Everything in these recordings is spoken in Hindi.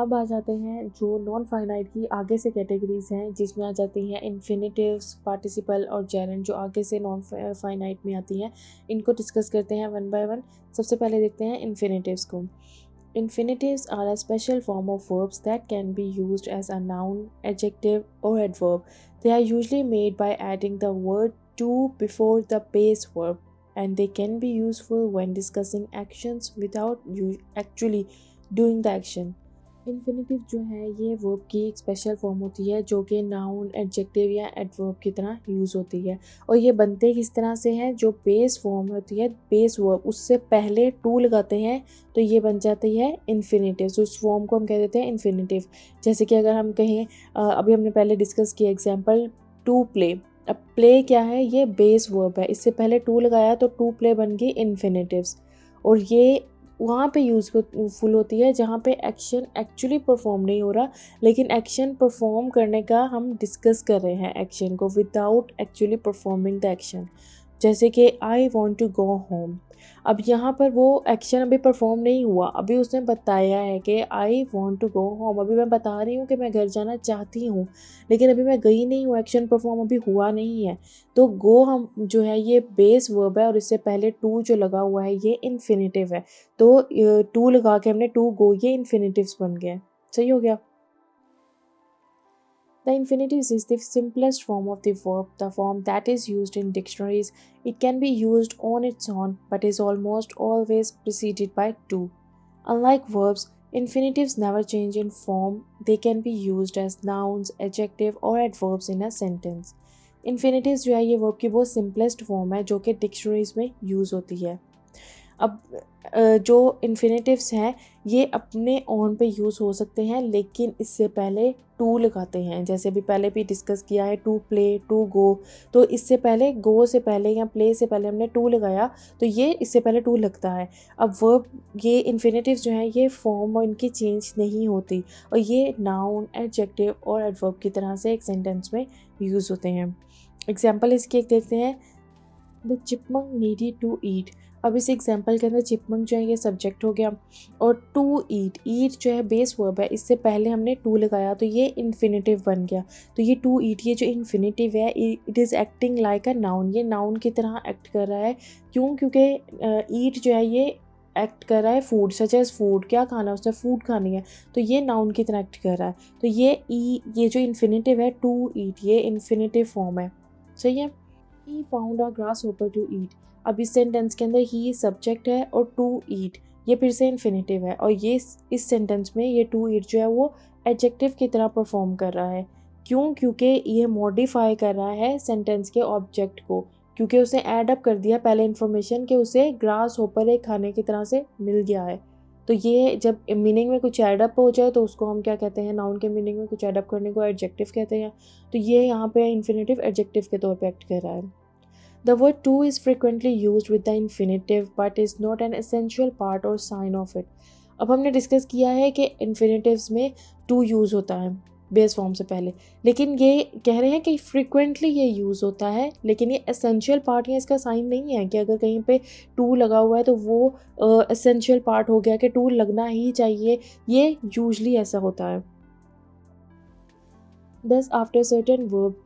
अब आ जाते हैं जो नॉन फाइनाइट की आगे से कैटेगरीज हैं, जिसमें आ जाती हैं इन्फिनेटिव्स, पार्टिसिपल और जेरेंड, जो आगे से नॉन फाइनाइट में आती हैं। इनको डिस्कस करते हैं वन बाय वन। सबसे पहले देखते हैं इन्फिनेटिव्स को। Infinitives are a special form of verbs that can be used as a noun, adjective, or adverb. They are usually made by adding the word to before the base verb, and they can be useful when discussing actions without you actually doing the action. Infinitive जो है ये वर्ब की एक स्पेशल फॉर्म होती है जो कि नाउन, एडजेक्टिव या एडवर्ब की तरह यूज़ होती है। और ये बनते किस तरह से हैं, जो बेस फॉर्म होती है, बेस वर्ब, उससे पहले टू लगाते हैं तो ये बन जाती है इन्फिनेटिव। तो उस फॉर्म को हम कह देते हैं इन्फिनेटिव। जैसे कि अगर हम कहें, अभी हमने पहले डिस्कस किया एग्जाम्पल टू प्ले। अब प्ले क्या है, ये बेस वर्ब है, इससे पहले टू लगाया तो टू प्ले बन गई इन्फिनेटिव्स। और ये वहाँ पे यूज़फुल होती है जहाँ पे एक्शन एक्चुअली परफॉर्म नहीं हो रहा, लेकिन एक्शन परफॉर्म करने का हम डिस्कस कर रहे हैं एक्शन को without actually performing the action. जैसे कि I want to go home. अब यहाँ पर वो एक्शन अभी परफॉर्म नहीं हुआ, अभी उसने बताया है कि I want to go home. अभी मैं बता रही हूँ कि मैं घर जाना चाहती हूँ, लेकिन अभी मैं गई नहीं हूँ, एक्शन परफॉर्म अभी हुआ नहीं है। तो गो हम जो है ये बेस वर्ब है और इससे पहले टू जो लगा हुआ है ये इन्फिनेटिव है। तो टू लगा के हमने टू गो, ये इन्फिनेटिव्स बन गए। सही हो गया। The infinitive is the simplest form of the verb, the form that is used in dictionaries. It can be used on its own, but is almost always preceded by to. Unlike verbs, infinitives never change in form. They can be used as nouns, adjective or adverbs in a sentence. Infinitives जो है ये verb की बहुत simplest form है जो कि dictionaries में use होती है। अब जो इन्फिनेटिव्स हैं ये अपने ऑन पे यूज़ हो सकते हैं, लेकिन इससे पहले टू लगाते हैं। जैसे अभी पहले भी डिस्कस किया है, टू प्ले, टू गो। तो इससे पहले गो से पहले या प्ले से पहले हमने टू लगाया तो ये इससे पहले टू लगता है। अब वर्ब, ये इन्फिनेटिव्स जो हैं ये फॉर्म और इनकी चेंज नहीं होती और ये नाउन, एडजेक्टिव और एडवर्ब की तरह से एक सेंटेंस में यूज़ होते हैं। एग्जाम्पल इसकी एक देखते हैं। The chipmunk needed to eat. अब इस एग्जाम्पल के अंदर चिपमंक जो है ये सब्जेक्ट हो गया और टू ईट, ईट जो है बेस वर्ब है, इससे पहले हमने टू लगाया तो ये इन्फिनेटिव बन गया। तो ये टू ईट, ये जो इन्फिनेटिव है it is acting like a noun, ये नाउन की तरह एक्ट कर रहा है। क्यों? क्योंकि ईट जो है ये एक्ट कर रहा है फूड, सच एज फूड, क्या खाना है उसने, फूड खानी है, तो ये नाउन की तरह एक्ट कर रहा है। तो ये जो इन्फिनेटिव है टू ईट, ये इन्फिनेटिव फॉर्म है। सही है। He found a grasshopper to eat। अब इस सेंटेंस के अंदर ही सब्जेक्ट है और टू ईट ये फिर से इन्फिनेटिव है और ये इस सेंटेंस में ये टू ईट जो है वो एडजेक्टिव की तरह परफॉर्म कर रहा है। क्यों? क्योंकि ये मॉडिफाई कर रहा है सेंटेंस के ऑब्जेक्ट को, क्योंकि उसने ऐड अप कर दिया पहले इन्फॉर्मेशन के उसे ग्रास होपर एक खाने की तरह से मिल गया है। तो ये जब मीनिंग में कुछ एडअप हो जाए तो उसको हम क्या कहते हैं, नाउन के मीनिंग में कुछ एडअप करने को एडजेक्टिव कहते हैं। तो ये यहाँ पे इन्फिनेटिव एडजेक्टिव के तौर पे एक्ट कर रहा है। The word to is frequently used with the infinitive but is not an essential part or sign of it। अब हमने डिस्कस किया है कि इन्फिनेटिव्स में टू यूज़ होता है बेस फॉर्म से पहले, लेकिन ये कह रहे हैं कि फ्रीक्वेंटली ये यूज़ होता है, लेकिन ये एसेंशियल पार्ट या इसका साइन नहीं है कि अगर कहीं पे टू लगा हुआ है तो वो एसेंशियल पार्ट हो गया कि टू लगना ही चाहिए। ये यूजली ऐसा होता है। Thus, after certain verb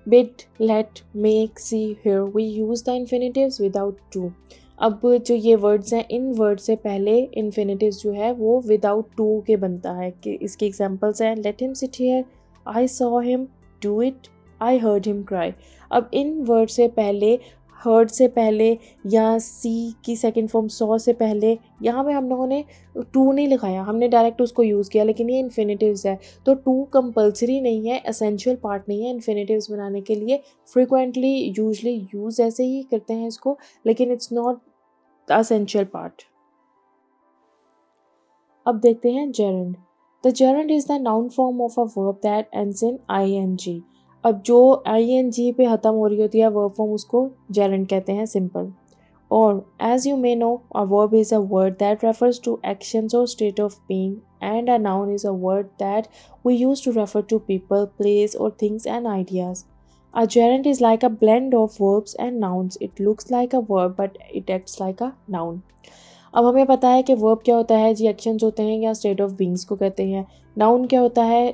bid, let, make, see, hear, we use the infinitives without to। अब जो ये वर्ड्स हैं इन वर्ड से पहले इन्फिनेटिव्स जो है वो विदाउट टू के बनता है। कि इसके एग्जांपल्स हैं, let him sit here, I saw him do it, I heard him cry. अब इन वर्ड से पहले, हर्ड से पहले या सी की सेकंड फॉर्म सॉ से पहले यहाँ पे हम लोगों ने टू नहीं लगाया, हमने डायरेक्ट उसको यूज़ किया, लेकिन ये इन्फिनेटिव्स है तो टू कंपलसरी नहीं है, एसेंशियल पार्ट नहीं है इन्फिनेटिव्स बनाने के लिए। फ्रिक्वेंटली यूजली यूज़ ऐसे ही करते हैं इसको, लेकिन it's not the essential part. अब देखते हैं gerund. The gerund is the noun form of a verb that ends in ing। अब जो ing पे ख़त्म हो रही होती है वर्ब फॉर्म उसको जेरंड कहते हैं, सिंपल। और as you may know, a verb is a word that refers to actions or state of being, and a noun is a word that we use to refer to people, place, or things and ideas. A gerund is like a blend of verbs and nouns. It looks like a verb, but it acts like a noun. अब हमें पता है कि वर्ब क्या होता है जी, एक्शंस होते हैं या स्टेट ऑफ बीइंग्स को कहते हैं। नाउन क्या होता है,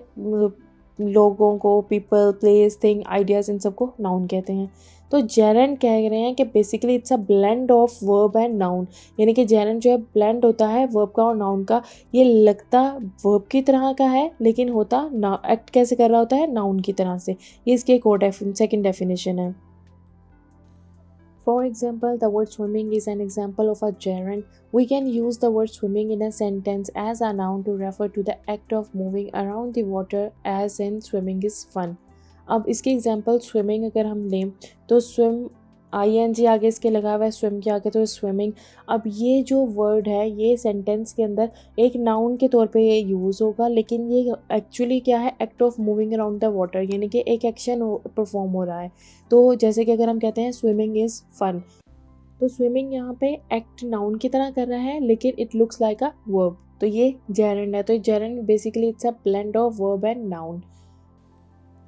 लोगों को, पीपल, प्लेस, थिंग, आइडियाज़, इन सबको नाउन कहते हैं। तो जेरेंड कह रहे हैं कि basically it's a blend of verb and noun, यानी कि जेरेंड जो है ब्लेंड होता है वर्ब का और नाउन का। ये लगता वर्ब की तरह का है लेकिन होता ना, एक्ट कैसे कर रहा होता है, नाउन की तरह से। ये इसकी एक और सेकेंड डेफिनेशन है। For example, the word swimming is an example of a gerund. We can use the word swimming in a sentence as a noun to refer to the act of moving around the water, as in swimming is fun. अब इसके एग्जांपल स्विमिंग अगर हम लें तो स्विम आईएनजी आगे इसके लगा हुआ है, स्विम के आगे तो स्विमिंग। अब ये जो वर्ड है ये सेंटेंस के अंदर एक नाउन के तौर पे ये यूज़ होगा, लेकिन ये एक्चुअली क्या है, act of moving around the water, यानी कि एक एक्शन परफॉर्म हो रहा है। तो जैसे कि अगर हम कहते हैं स्विमिंग इज़ फन, तो स्विमिंग यहाँ पे एक्ट नाउन की तरह कर रहा है लेकिन it looks like a verb, तो ये जेरेंड है। तो gerund basically it's a blend of verb and noun.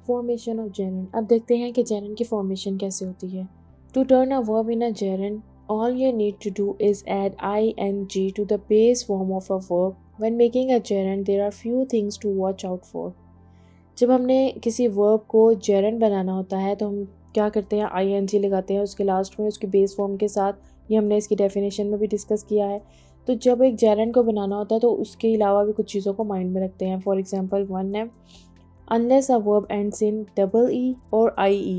Formation of gerund, अब देखते हैं कि जेरेंड की फॉर्मेशन कैसे होती है। To turn a verb in a gerund, all you need to do is add ing to the base form of a verb. When making a gerund, there are few things to watch out for. जब हमने किसी वर्ब को जेरेंड बनाना होता है तो हम क्या करते हैं, ing लगाते हैं उसके लास्ट में, उसके बेस फॉर्म के साथ। ये हमने इसकी डेफिनेशन में भी डिस्कस किया है। तो जब एक जेरेंड को बनाना होता है तो उसके अलावा भी कुछ चीज़ों को माइंड में रखते हैं। फॉर एग्जांपल वन है, unless a verb ends in double e or ie,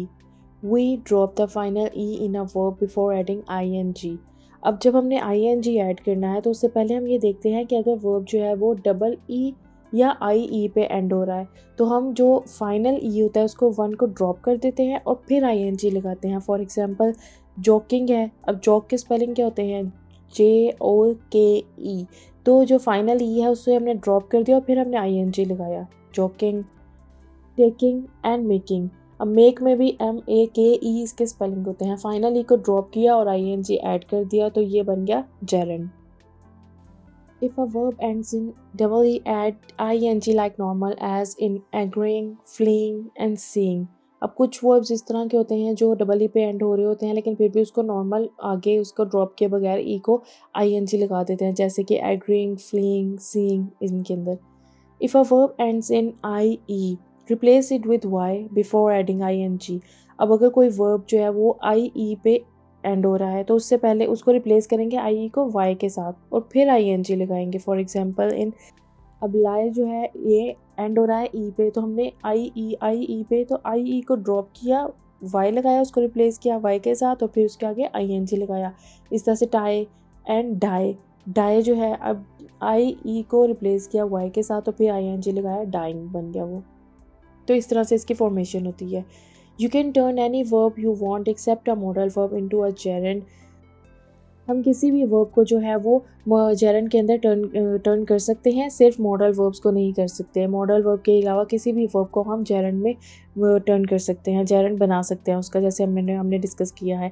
we drop the final e in a verb before adding ing. अब जब हमने ing ऐड करना है तो उससे पहले हम ये देखते हैं कि अगर वर्ब जो है वो डबल ई या आई ई पे एंड हो रहा है तो हम जो फाइनल ई होता है उसको वन को ड्रॉप कर देते हैं और फिर ing लगाते हैं। फॉर एग्जांपल जोकिंग है, अब जोक के स्पेलिंग क्या होते हैं, JOKE, तो जो फाइनल ई है उससे हमने ड्रॉप कर दिया और फिर हमने ing लगाया। जोकिंग, टेकिंग एंड मेकिंग, अब मेक में भी MAKE इसके स्पेलिंग होते हैं। फाइनल ई को ड्रॉप किया और ing ऐड कर दिया तो ये बन गया gerund. If a verb ends in double E, add ing like normal as in agreeing, fleeing and seeing. अब कुछ वर्ब्स इस तरह के होते हैं जो डबल ई पे एंड हो रहे होते हैं लेकिन फिर भी उसको नॉर्मल आगे उसको ड्रॉप किए बगैर ई को ing लगा देते हैं, जैसे कि agreeing, fleeing, seeing इनके अंदर। If a verb ends in IE, replace it with Y before adding ing. अब अगर कोई वर्ब जो है वो IE पे एंड हो रहा है तो उससे पहले उसको रिप्लेस करेंगे IE को Y के साथ और फिर ing लगाएंगे। फॉर एग्जांपल इन, अब लाए जो है ये एंड हो रहा है ई पे तो हमने आई ई पे तो IE को ड्रॉप किया, Y लगाया, उसको रिप्लेस किया Y के साथ और फिर उसके आगे ing लगाया। इस तरह से टाई एंड डाई, डाई जो है अब IE को रिप्लेस किया Y के साथ और फिर ing लगाया, डाइंग बन गया वो। तो इस तरह से इसकी फॉर्मेशन होती है। You can turn any verb you want except a modal verb into a gerund. हम किसी भी वर्ब को जो है वो जेरेंड के अंदर टर्न कर सकते हैं, सिर्फ मॉडल वर्ब्स को नहीं कर सकते। मॉडल वर्ब के अलावा किसी भी वर्ब को हम जेरेंड में टर्न कर सकते हैं, जेरेंड बना सकते हैं उसका, जैसे हमने डिस्कस किया है।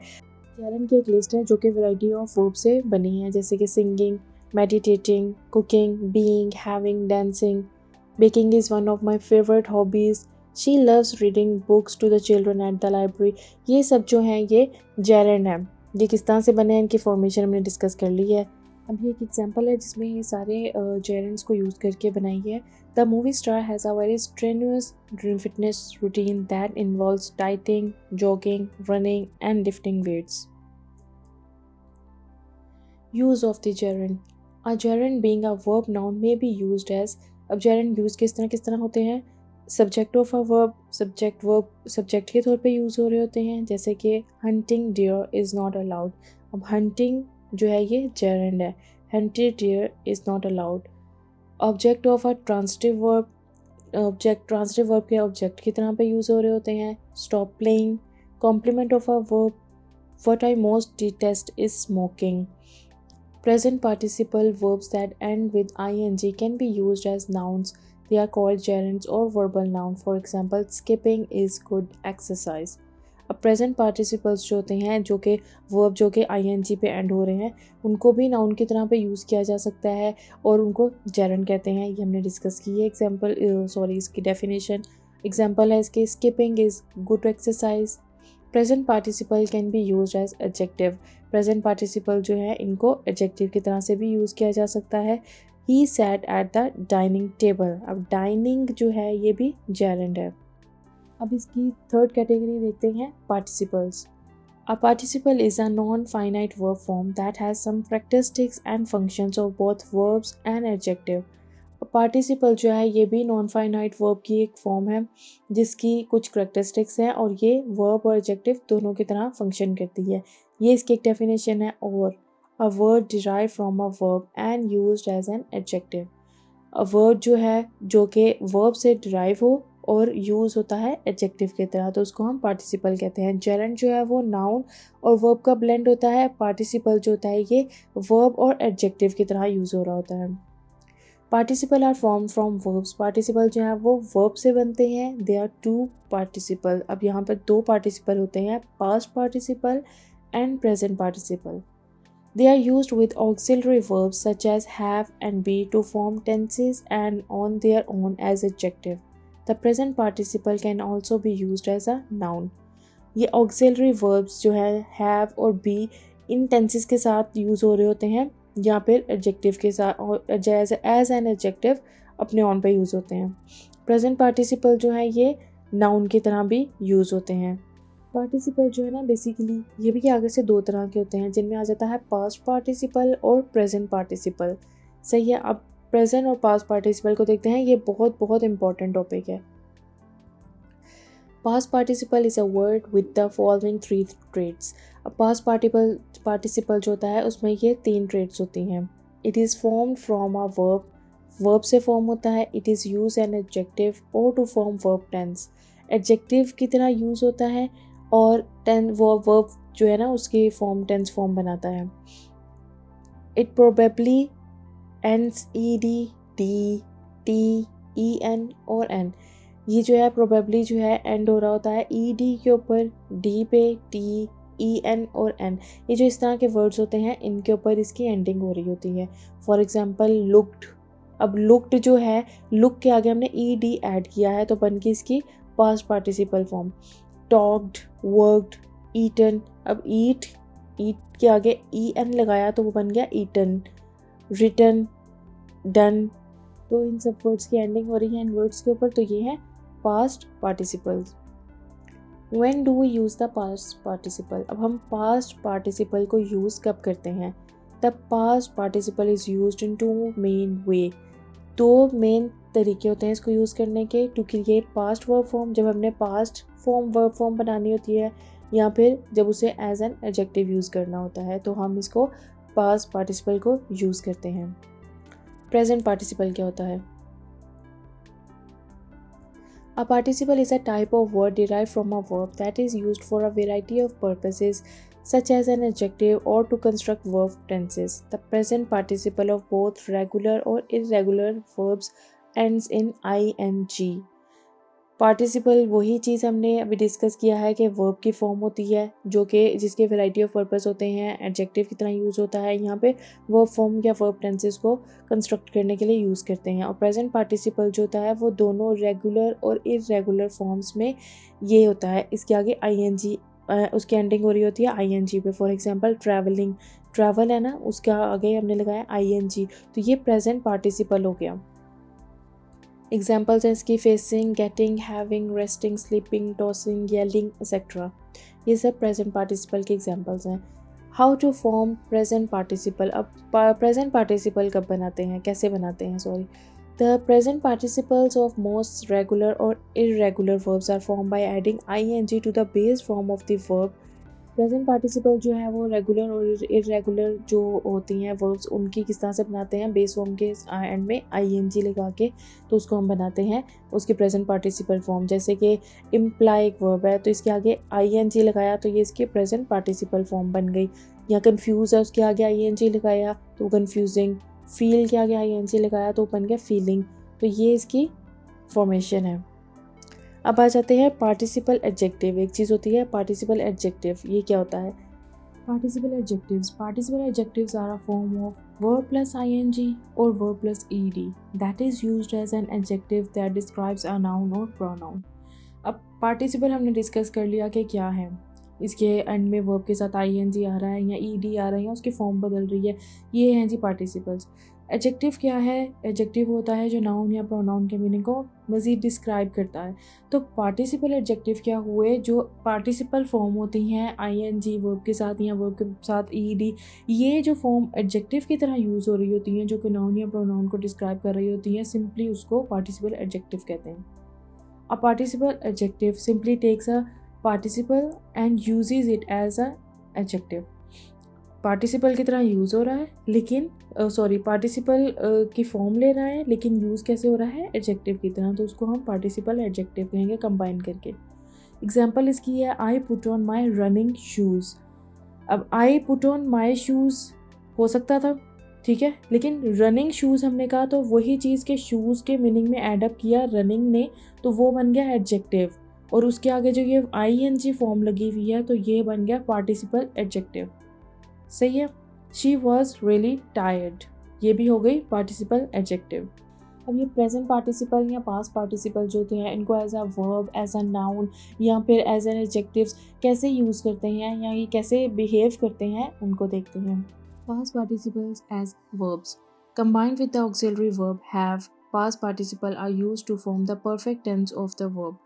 जेरेंड की एक लिस्ट है जो कि वैरायटी ऑफ वर्ब से बनी है, जैसे कि singing, meditating, cooking, being, having, dancing. Baking is one of my favourite hobbies. She loves reading books to the children at the library. ये सब जो हैं ये जेरेंड है। ये किस तरह से बने हैं इनकी फॉर्मेशन हमने डिस्कस कर ली है। अब ये एक एग्जांपल है जिसमें ये सारे जेरेंड्स को यूज़ करके बनाई है। The movie star has a very strenuous fitness routine that involves dieting, jogging, running and lifting weights. Use of the gerund, a gerund being a verb noun may be used as. अब जेरेंड यूज़ किस तरह होते हैं, subject of a verb, subject के तौर पे यूज़ हो रहे होते हैं, जैसे कि hunting deer is not allowed. अब हंटिंग जो है ये जेरेंड है, hunted deer is not allowed. Object of a transitive verb, transitive verb के ऑब्जेक्ट की तरह पे यूज़ हो रहे होते हैं। Stop playing, complement of a verb, what I most detest is smoking. Present participle verbs that end with ing can be used as nouns. They are called gerunds or verbal noun. For example, skipping is good exercise. अब प्रेजेंट पार्टिसिपल्स जो होते हैं जो कि वर्ब जो कि ing पे एंड हो रहे हैं उनको भी नाउन की तरह पे यूज़ किया जा सकता है और उनको जेरेंड कहते हैं। ये हमने डिस्कस की है। इसकी डेफिनेशन एग्जाम्पल है इसके, skipping is good exercise. Present participle can be used as adjective. Present participle जो है इनको एडजेक्टिव की तरह से भी यूज़ किया जा सकता है। He sat at the dining table. अब डाइनिंग जो है ये भी जेरेंड है। अब इसकी थर्ड कैटेगरी देखते हैं, participles. A participle is a non-finite verb form that has some characteristics and functions of both verbs and adjective. Participle जो है ये भी नॉन फाइनाइट वर्ब की एक फॉर्म है जिसकी कुछ करेक्टरिस्टिक्स हैं और ये वर्ब और एडजेक्टिव दोनों की तरह फंक्शन करती है। ये इसकी एक डेफिनेशन है, और a word derive from a verb and used as an adjective. A word जो है जो कि वर्ब से डिराइव हो और यूज़ होता है एडजेक्टिव की तरह, तो उसको हम पार्टिसिपल कहते हैं। जेरेंड जो है वो नाउन और वर्ब का ब्लेंड होता है। पार्टिसिपल जो होता है ये वर्ब और एडजेक्टिव की तरह यूज़ हो रहा होता है। Participle are form from verbs. Participle जो है वो वर्ब से बनते हैं। They are two participle. अब यहाँ पर दो पार्टिसिपल होते हैं, past participle and present participle. They are used with auxiliary verbs such as have and be to form tenses and on their own as adjective. The present participle can also be used as a noun. ये auxiliary verbs जो है have और be इन tenses के साथ यूज़ हो रहे होते हैं या फिर adjective के साथ और as an adjective अपने on पे यूज़ होते हैं। present participle जो है ये noun की तरह भी यूज़ होते हैं। पार्टिसिपल जो है ना बेसिकली ये भी आगे से दो तरह के होते हैं जिनमें आ जाता है पास्ट पार्टिसिपल और प्रेजेंट पार्टिसिपल। सही है। अब प्रेजेंट और पास्ट पार्टिसिपल को देखते हैं, ये बहुत बहुत इंपॉर्टेंट टॉपिक है। Past participle is a word with the following three traits. अब पास्ट पार्टिसिपल जो होता है उसमें ये तीन ट्रेड्स होती हैं। It is formed from a verb, verb से फॉर्म होता है। It is use an adjective और to form verb tense, adjective की तरह यूज़ होता है और टेन वो वर्ब जो है ना उसकी फॉर्म टेंस फॉर्म बनाता है। It probably ends E D D T E N और एन। ये जो है प्रोबेबली जो है एंड हो रहा होता है ई डी के ऊपर, डी पे टी, ई एन और एन। ये जो इस तरह के वर्ड्स होते हैं इनके ऊपर इसकी एंडिंग हो रही होती है। For example looked. अब लुक्ड जो है, लुक के आगे हमने ई डी ऐड किया है तो बन गई इसकी past participle form. Talked, worked, eaten. अब ईट के आगे ई एन लगाया तो वो बन गया ईटन। Written, done. तो इन सब वर्ड्स की एंडिंग हो रही है इन वर्ड्स के ऊपर, तो ये है past participles. When do we use the past participle. अब हम पास्ट पार्टिसिपल को यूज़ कब करते हैं? The past participle is used in two main way. दो मेन तरीके होते हैं इसको यूज़ करने के। To create past verb form, जब हमने पास्ट फॉर्म वर्ब फॉर्म बनानी होती है, या फिर जब उसे एज एन एडजेक्टिव यूज़ करना होता है तो हम इसको पास्ट पार्टिसिपल को यूज़ करते हैं। प्रेजेंट पार्टिसिपल क्या होता है? A participle is a type of word derived from a verb that is used for a variety of purposes such as an adjective or to construct verb tenses. The present participle of both regular or irregular verbs ends in ing. Participle वही चीज़ हमने अभी डिस्कस किया है कि वर्ब की फॉर्म होती है जो कि जिसके वैरायटी ऑफ पर्पस होते हैं, एडजेक्टिव की तरह यूज़ होता है। यहाँ पे वर्ब फॉर्म या वर्ब टेंसेस को कंस्ट्रक्ट करने के लिए यूज़ करते हैं। और प्रेजेंट पार्टिसिपल जो होता है वो दोनों रेगुलर और इरेगुलर फॉर्म्स में ये होता है। इसके आगे आईएनजी उसकी एंडिंग हो रही होती है आईएनजी पे। फॉर एग्जांपल ट्रैवलिंग, ट्रैवल है ना उसका आगे हमने लगाया आईएनजी, तो ये प्रेजेंट पार्टिसिपल हो गया। एग्जाम्पल्स हैं इसकी facing, getting, having, resting, sleeping, tossing, yelling etcetera. ये सब प्रेजेंट पार्टिसिपल के एग्जाम्पल्स हैं। How to form present participle. अब प्रेजेंट पार्टिसिपल कब बनाते हैं, कैसे बनाते हैं sorry. The present participles of most regular और irregular verbs are form by adding ING to the base form of the verb. Present participle जो है वो रेगुलर और इरेगुलर जो होती हैं वर्ब्स उनकी किस तरह से बनाते हैं, बेस फॉर्म के एंड में आईएनजी लगा के, तो उसको हम बनाते हैं उसकी प्रेजेंट पार्टिसिपल फॉर्म। जैसे कि इम्प्लाई एक वर्ब है तो इसके आगे आईएनजी लगाया तो ये इसकी प्रेजेंट पार्टिसिपल फॉर्म बन गई। या कन्फ्यूज़ है उसके आगे आईएनजी लगाया तो कन्फ्यूजिंग। फील के आगे आईएनजी लगाया तो बन गया फीलिंग। तो ये इसकी फॉर्मेशन है। अब आ जाते हैं पार्टिसिपल एडजेक्टिव। एक चीज़ होती है पार्टिसिपल एडजेक्टिव, ये क्या होता है? Participle adjectives are a form of verb plus ING और verb plus ED that is used as an adjective that describes a noun और प्रोनाउन। अब पार्टिसिपल हमने डिस्कस कर लिया कि क्या है। इसके एंड में वर्ब के साथ आईएनजी आ रहा है या ईडी आ रहा है या उसकी फॉर्म बदल रही है, ये हैं जी पार्टिसिपल्स। एडजेक्टिव क्या है? एडजेक्टिव होता है जो नाउन या प्रोनाउन के मीनिंग को मज़ीद डिस्क्राइब करता है। तो पार्टिसिपल एडजेक्टिव क्या हुए? जो पार्टिसिपल फॉर्म होती हैं आईएनजी वर्ब के साथ या वर्ब के साथ ईडी, ये जो फॉर्म एडजेक्टिव की तरह यूज़ हो रही होती हैं, जो कि नाउन या प्रोनाउन को डिस्क्राइब कर रही होती हैं, सिंपली उसको पार्टिसिपल एडजेक्टिव कहते हैं। A participle adjective simply takes a participle and uses it as a adjective. Participle की तरह यूज़ हो रहा है लेकिन पार्टिसिपल की फॉर्म ले रहा है, लेकिन यूज़ कैसे हो रहा है? एडजेक्टिव की तरह, तो उसको हम पार्टिसिपल एडजेक्टिव कहेंगे कंबाइन करके। एग्जाम्पल इसकी है I put on my running shoes. अब I put on my shoes हो सकता था, ठीक है, लेकिन रनिंग शूज़ हमने कहा तो वही चीज़ के शूज़ के मीनिंग में एडअप किया रनिंग ने, तो वो बन गया एडजेक्टिव, और उसके आगे जो ये आईएनजी फॉर्म लगी हुई है तो ये बन गया पार्टिसिपल एडजेक्टिव। सही है। शी वॉज रियली टायर्ड, ये भी हो गई पार्टिसिपल एडजेक्टिव। अब ये प्रेजेंट पार्टिसिपल या पास्ट पार्टिसिपल जो होते हैं, इनको as a verb, as a noun या फिर एज एन एडजेक्टिव्स कैसे यूज़ करते हैं या ये कैसे बिहेव करते हैं, उनको देखते हैं। Past participles as verbs combined with the auxiliary verb have, past participle are used to form the perfect tense of the verb.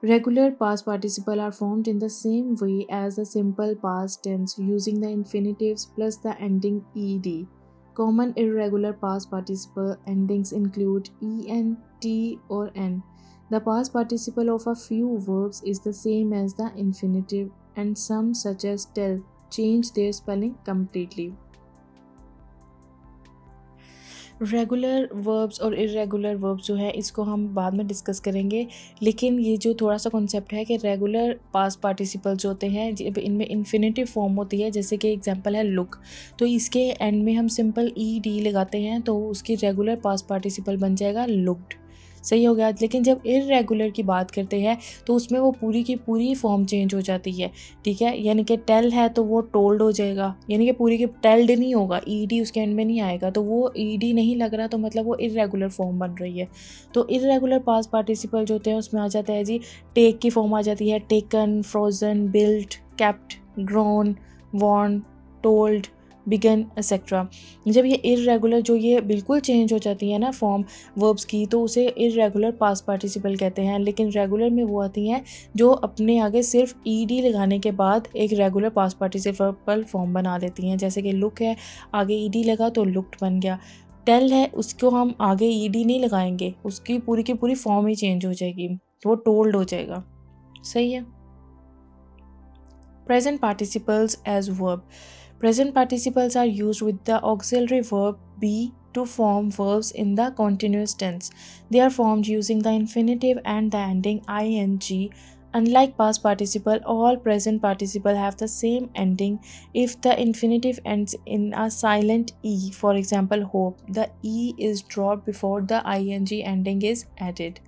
Regular past participle are formed in the same way as the simple past tense using the infinitives plus the ending ed. Common irregular past participle endings include en, t, or n. The past participle of a few verbs is the same as the infinitive, and some, such as tell, change their spelling completely. Regular verbs और इरेगुलर वर्ब्स जो है इसको हम बाद में डिस्कस करेंगे, लेकिन ये जो थोड़ा सा कॉन्सेप्ट है कि रेगुलर पास्ट पार्टिसिपल जो होते हैं जब इनमें इन्फिनेटिव फॉर्म होती है, जैसे कि एग्जांपल है लुक, तो इसके एंड में हम सिंपल ई डी लगाते हैं तो उसकी रेगुलर पास्ट पार्टिसिपल बन जाएगा लुक्ड। सही हो गया। लेकिन जब इरेगुलर की बात करते हैं तो उसमें वो पूरी की पूरी फॉर्म चेंज हो जाती है, ठीक है। यानी कि टेल है तो वो टोल्ड हो जाएगा, यानी कि पूरी की टेल्ड नहीं होगा, ईडी उसके एंड में नहीं आएगा, तो वो ईडी नहीं लग रहा, तो मतलब वो इरेगुलर फॉर्म बन रही है। तो इरेगुलर पास्ट पार्टिसिपल जो होते हैं उसमें आ जाता है जी टेक की फॉर्म आ जाती है, taken, frozen, built, kept, grown, worn, told, begun etcetera. जब ये इरेगुलर जो ये बिल्कुल चेंज हो जाती है ना फॉर्म वर्ब्स की, तो उसे इरेगुलर पास्ट पार्टिसिपल कहते हैं। लेकिन रेगुलर में वो आती हैं जो अपने आगे सिर्फ ईडी लगाने के बाद एक रेगुलर पास्ट पार्टिसिपल फॉर्म बना देती हैं। जैसे कि लुक है, आगे ईडी लगा तो लुक्ड बन गया। टेल है, उसको हम आगे ईडी नहीं लगाएंगे, उसकी पूरी की पूरी फॉर्म ही चेंज हो जाएगी, वो टोल्ड हो जाएगा। सही है। Present participles as verb. Present participles are used with the auxiliary verb be to form verbs in the continuous tense. They are formed using the infinitive and the ending ing. Unlike past participle, all present participle have the same ending if the infinitive ends in a silent e. For example, hope. The e is dropped before the ing ending is added.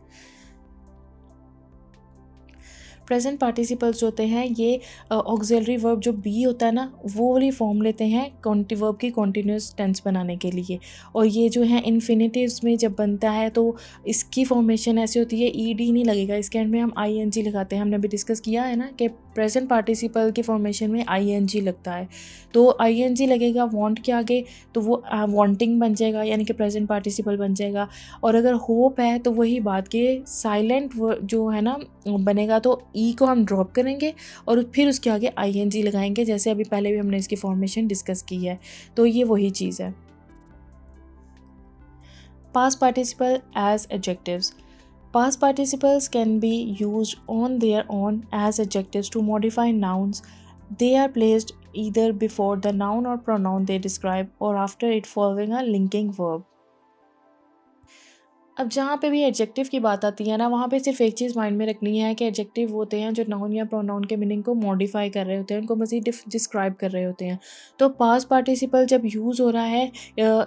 Present participles होते हैं ये ऑक्सिलरी वर्ब जो बी होता है ना वो वाली फॉर्म लेते हैं वर्ब की कॉन्टिन्यूस टेंस बनाने के लिए, और ये जो है इन्फिनेटिव्स में जब बनता है तो इसकी फॉर्मेशन ऐसी होती है ईडी नहीं लगेगा, इसके एंड में हम आईएनजी लगाते हैं। हमने अभी डिस्कस किया है ना कि प्रेजेंट पार्टिसिपल की फॉर्मेशन में आईएनजी लगता है, तो आईएनजी लगेगा वांट के आगे तो वो वांटिंग बन जाएगा, यानी कि प्रेजेंट पार्टिसिपल बन जाएगा। और अगर होप है तो वही बात के साइलेंट जो है ना बनेगा, तो ई को हम ड्रॉप करेंगे और फिर उसके आगे आईएनजी लगाएंगे, जैसे अभी पहले भी हमने इसकी फॉर्मेशन डिस्कस की है। तो ये वही चीज़ है। Past participle as adjectives. Past participles can be used on their own as adjectives to modify nouns. They are placed either before the noun or pronoun they describe or after it following a linking verb. अब जहाँ पे भी एडजेक्टिव की बात आती है ना, वहाँ पे सिर्फ एक चीज़ माइंड में रखनी है कि एडजेक्टिव होते हैं जो नाउन या प्रोनाउन के मीनिंग को मॉडिफाई कर रहे होते हैं, उनको मज़ीद डिस्क्राइब कर रहे होते हैं। तो पास्ट पार्टिसिपल जब यूज़ हो रहा है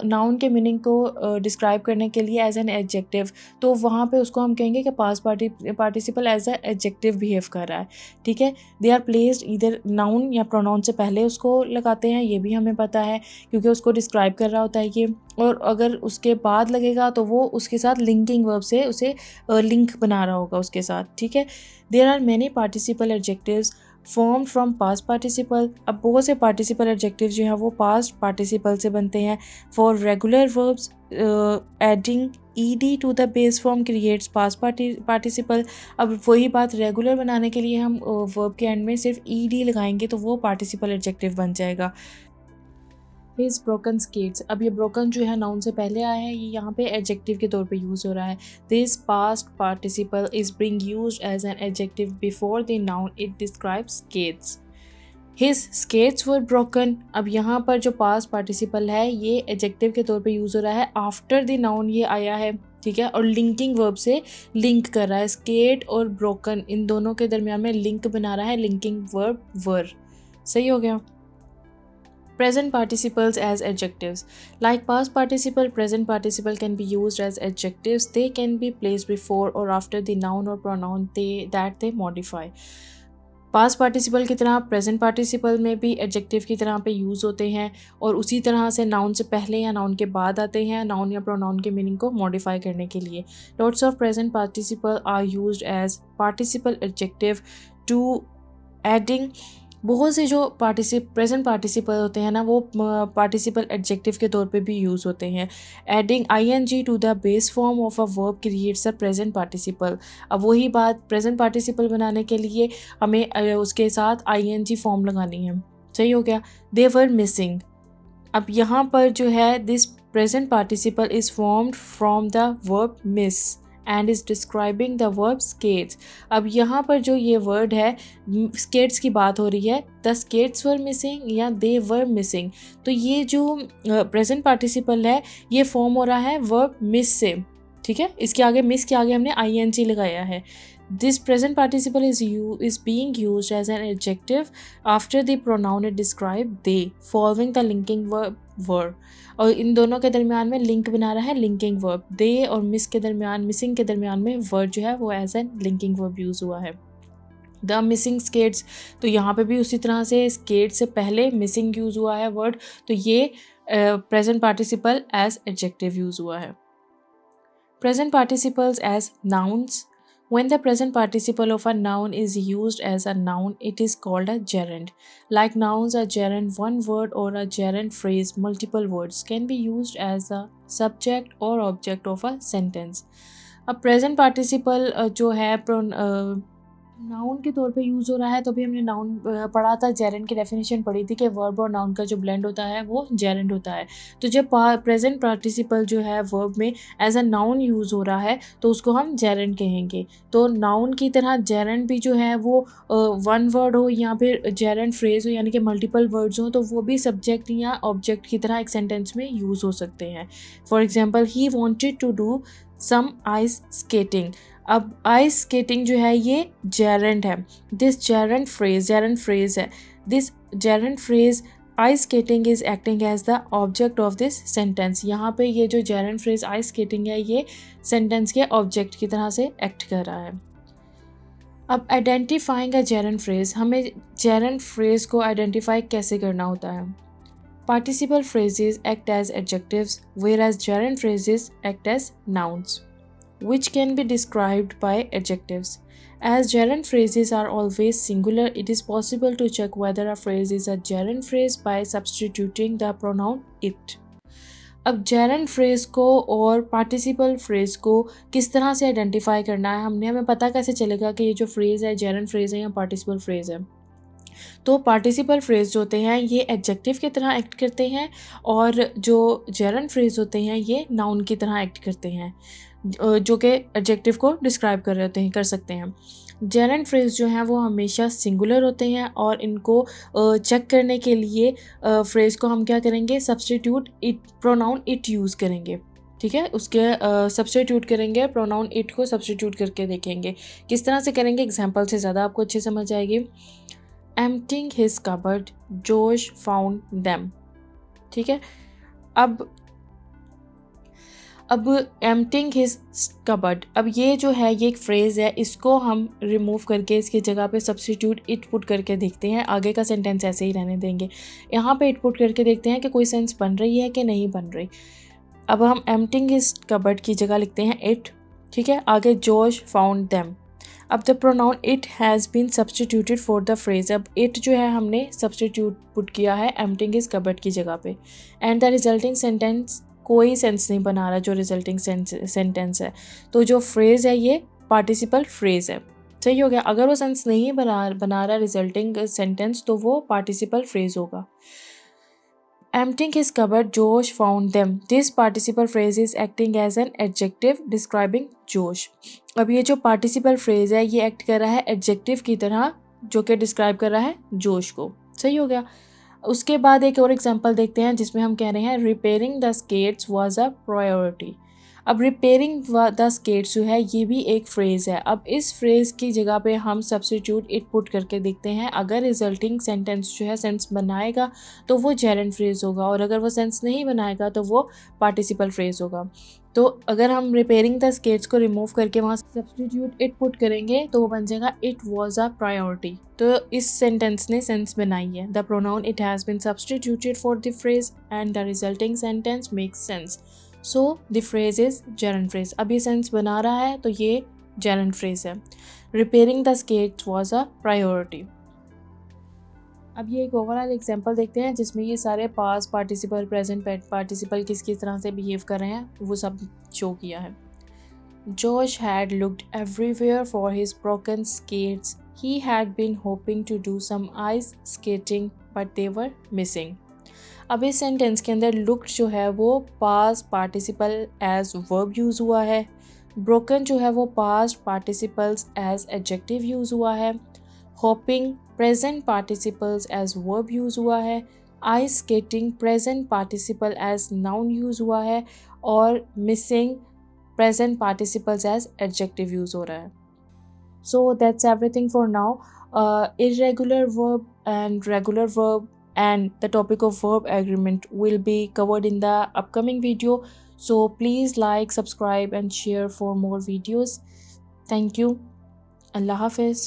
नाउन के मीनिंग को डिस्क्राइब करने के लिए एज एन एडजेक्टिव, तो वहाँ पे उसको हम कहेंगे कि past participle as a adjective behave कर रहा है, ठीक है। दे आर प्लेस्ड इधर नाउन या प्रोनाउन से पहले उसको लगाते हैं, ये भी हमें पता है क्योंकि उसको डिस्क्राइब कर रहा होता है ये, और अगर उसके बाद लगेगा तो वो उसके साथ लिंकिंग वर्ब से उसे लिंक बना रहा होगा उसके साथ, ठीक है। There are many participle adjectives form from past participle. अब बहुत से पार्टिसिपल एडजेक्टिव जो हैं वो पास्ट पार्टिसिपल से बनते हैं। For regular verbs adding ED to the base form creates past participle. अब वही बात रेगुलर बनाने के लिए हम वर्ब के एंड में सिर्फ ईडी लगाएंगे तो वो पार्टिसिपल एडजेक्टिव बन जाएगा। His broken skates. अब ये ब्रोकन जो है नाउन से पहले आया है, ये यहाँ पे एडजेक्टिव के तौर पे यूज़ हो रहा है। This past participle is being used as an adjective before the noun it describes skates. His skates were broken. अब यहाँ पर जो पास्ट पार्टिसिपल है ये एडजेक्टिव के तौर पे यूज़ हो रहा है, आफ्टर द नाउन ये आया है, ठीक है, और लिंकिंग वर्ब से लिंक कर रहा है। स्केट और ब्रोकन इन दोनों के दरमियान में लिंक बना रहा है लिंकिंग वर्ब वर। सही हो गया। Present participles as adjectives. Like past participle, present participle can be used as adjectives. They can be placed before or after the noun or pronoun that they modify. Past participle की तरह प्रेजेंट पार्टिसिपल में भी एडजेक्टिव की तरह पे यूज़ होते हैं और उसी तरह से नाउन से पहले या नाउन के बाद आते हैं नाउन या प्रोनाउन के मीनिंग को मॉडिफाई करने के लिए। Lots of present participle are used as participle adjective to adding. बहुत से जो प्रेजेंट पार्टिसिपल होते हैं ना वो पार्टिसिपल एडजेक्टिव के तौर पे भी यूज़ होते हैं। Adding ING to the base form of a verb creates a present participle. अब वही बात प्रेजेंट पार्टिसिपल बनाने के लिए हमें उसके साथ आईएनजी फॉर्म लगानी है। सही हो गया। दे वर मिसिंग। अब यहाँ पर जो है this present participle is formed from the verb miss and is describing the verb skates. अब यहाँ पर जो ये वर्ड है स्केट्स की बात हो रही है, द स्केट्स वर मिसिंग या दे वर मिसिंग। तो ये जो प्रेजेंट पार्टिसिपल है ये फॉर्म हो रहा है वर्ब मिस से, ठीक है। इसके आगे मिस के आगे हमने आईएनजी लगाया है। This present participle is being used as an adjective after the pronoun it describe they following the linking verb were। और इन दोनों के दरमियान में लिंक बना रहा है लिंकिंग वर्ब। दे और मिस के दरमियान मिसिंग के दरमियान में वर्ड जो है वो as a linking verb use हुआ है। द मिसिंग स्केट्स, तो यहाँ पे भी उसी तरह से स्केट से पहले मिसिंग यूज़ हुआ है वर्ड, तो ये present participle as adjective use हुआ है। Present participles as nouns. When the present participle of a noun is used as a noun, it is called a gerund. Like nouns, a gerund, one word or a gerund phrase, multiple words, can be used as a subject or object of a sentence. अब present participle जो है नाउन के तौर पे यूज़ हो रहा है, तो अभी हमने नाउन पढ़ा था, जेरेंड की डेफिनेशन पढ़ी थी कि वर्ब और नाउन का जो ब्लेंड होता है वो जेरेंड होता है। तो जब प्रेजेंट पार्टिसिपल जो है वर्ब में एज अ नाउन यूज़ हो रहा है तो उसको हम जेरेंड कहेंगे। तो नाउन की तरह जेरेंड भी जो है वो वन वर्ड हो या फिर जेरेंड फ्रेज हो यानी कि मल्टीपल वर्ड्स हो तो वो भी सब्जेक्ट या ऑब्जेक्ट की तरह एक सेंटेंस में यूज़ हो सकते हैं। For example, he wanted to do some ice skating. अब आइस स्केटिंग जो है ये जेरेंड है। दिस जेरेंड फ्रेज है। This gerund phrase ice skating is acting as the object of this sentence. यहाँ पे ये जो जेरेंड फ्रेज आइस स्केटिंग है ये सेंटेंस के ऑब्जेक्ट की तरह से एक्ट कर रहा है। अब आइडेंटिफाइंग अ जेरेंड फ्रेज, हमें जेरेंड फ्रेज को आइडेंटिफाई कैसे करना होता है। Participle phrases act as adjectives, whereas gerund phrases act as nouns, which can be described by adjectives. As gerund phrases are always singular, it is possible to check whether a phrase is a gerund phrase by substituting the pronoun it. अब जेरेंड फ्रेज को और पार्टिसिपल फ्रेज को किस तरह से आइडेंटिफाई करना है हमें पता कैसे चलेगा कि ये जो फ्रेज है जेरेंड फ्रेज है या पार्टिसिपल फ्रेज है। तो पार्टिसिपल फ्रेज जो होते हैं ये एडजेक्टिव की तरह एक्ट करते हैं और जो जेरेंड फ्रेज होते हैं ये नाउन की तरह एक्ट करते हैं जो कि एडजेक्टिव को डिस्क्राइब कर रहे होते हैं कर सकते हैं। जेरेंड फ्रेज जो हैं वो हमेशा सिंगुलर होते हैं और इनको चेक करने के लिए फ्रेज को हम क्या करेंगे, substitute it pronoun it use करेंगे, ठीक है। उसके सब्स्टिट्यूट करेंगे प्रोनाउन इट को सब्स्टिट्यूट करके देखेंगे किस तरह से करेंगे, एग्जाम्पल से ज़्यादा आपको अच्छी समझ आएगी। Emptying his cupboard, Josh found them, ठीक है। अब emptying his cupboard, अब ये जो है ये एक फ्रेज़ है, इसको हम रिमूव करके इसकी जगह पे सब्स्टिट्यूट इट पुट करके देखते हैं। आगे का सेंटेंस ऐसे ही रहने देंगे, यहाँ पे इट पुट करके देखते हैं कि कोई सेंस बन रही है कि नहीं बन रही। अब हम emptying his cupboard की जगह लिखते हैं इट, ठीक है। आगे Josh found them, अब the pronoun it has been substituted for the phrase, अब इट जो है हमने सब्सटीट्यूट पुट किया है एम्प्टिंग हिज कबर्ड की जगह पे, एंड द रिजल्टिंग सेंटेंस कोई सेंस नहीं बना रहा जो रिजल्टिंग सेंटेंस है, तो जो फ्रेज है ये पार्टिसिपल फ्रेज है। सही हो गया। अगर वो सेंस नहीं बना रहा रिजल्टिंग सेंटेंस तो वो पार्टिसिपल फ्रेज होगा। Emptying his cupboard, Josh found them. This participle phrase is acting as an adjective describing Josh. अब ये जो participle phrase है ये act कर रहा है adjective की तरह, जो कि describe कर रहा है जोश को। सही हो गया। उसके बाद एक और एग्जांपल देखते हैं जिसमें हम कह रहे हैं repairing the skates was a priority. अब रिपेयरिंग द स्केट्स जो है ये भी एक फ्रेज़ है। अब इस फ्रेज़ की जगह पे हम सब्स्टिट्यूट इट पुट करके देखते हैं। अगर रिजल्टिंग सेंटेंस जो है सेंस बनाएगा तो वो जेरेंड फ्रेज़ होगा, और अगर वो सेंस नहीं बनाएगा तो वो पार्टिसिपल फ्रेज़ होगा। तो अगर हम रिपेयरिंग द स्केट्स को रिमूव करके वहाँ सब्स्टिट्यूट इट पुट करेंगे तो वो बन जाएगा इट वॉज अ प्रायोरिटी। तो इस सेंटेंस ने सेंस बनाई है। The pronoun it has been substituted for the phrase and the resulting sentence makes sense, so the phrase is gerund phrase. अब ये सेंस बना रहा है तो ये जेरेंड फ्रेज है। Repairing the skates was a priority. अब ये एक ओवरऑल एग्जांपल देखते हैं जिसमें ये सारे पास्ट पार्टिसिपल प्रेजेंट पार्टिसिपल किस किस तरह से बिहेव कर रहे हैं वो सब शो किया है। Josh had looked everywhere for his broken skates. He had been hoping to do some ice skating but they were missing. अब इस सेंटेंस के अंदर लुक्ड जो है वो past participle as verb use हुआ है। ब्रोकन जो है वो past participles as adjective use हुआ है। Hoping present participles as verb use हुआ है। Ice skating present participle as noun use हुआ है। और missing present participles as adjective use हो रहा है। So that's everything for now. Irregular verb and regular verb and the topic of verb agreement will be covered in the upcoming video. So please like, subscribe and share for more videos. Thank you. Allah Hafiz.